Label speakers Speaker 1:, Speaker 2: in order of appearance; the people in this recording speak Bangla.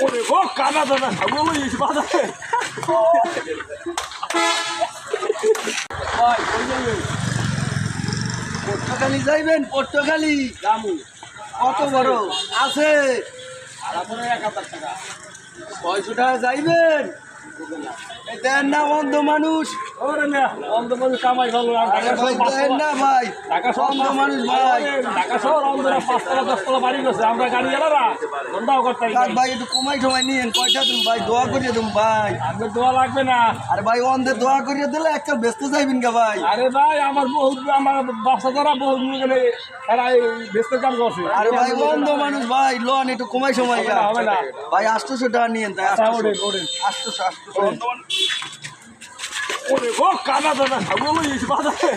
Speaker 1: ওরে গো কানা দাদা ছাগল ইস বাজারে ভাই কই যাবেন?
Speaker 2: পট্টখালি যাইবেন? পট্টখালি
Speaker 1: জামু
Speaker 2: কত বড় আছে?
Speaker 1: আর আপনার 1000 টাকা
Speaker 2: 600 টাকা যাইবেন? এই দেন না অন্ধ মানুষ,
Speaker 1: ওরে না অন্ধ মানুষ কামাই ভালো টাকা সব
Speaker 2: দেন না ভাই,
Speaker 1: টাকা সব
Speaker 2: অন্ধ মানুষ ভাই।
Speaker 1: টাকা সব অন্ধরা 5 তলা 10 তলা বাড়ি গেছে আমরা গাড়ি এলারা বন্ধাও করতে
Speaker 2: কাজ ভাই একটু কমাই টমাই নিয়েন, কয়টা তুমি ভাই দোয়া করিয়ে তুমি ভাই।
Speaker 1: আপনার দোয়া লাগবে না।
Speaker 2: আরে ভাই অন্ধে দোয়া করিয়ে দিলে একটা ব্যস্ত যাইবেন গা ভাই।
Speaker 1: আরে ভাই আমার বাচ্চা দ্বারা বহু গেলে এরা এই ব্যস্ত কাম করছে।
Speaker 2: আরে ভাই অন্ধ মানুষ ভাই, লোন একটু কমাই সময়
Speaker 1: হবে না, হবে না।
Speaker 2: ভাই 800 টাকা নিয়েন তাই
Speaker 1: আচ্ছা,
Speaker 2: 800
Speaker 1: ওঠেন, ওঠেন।
Speaker 2: 800
Speaker 1: ওরে গো কানা দাদা ছাগল ইস বাজারে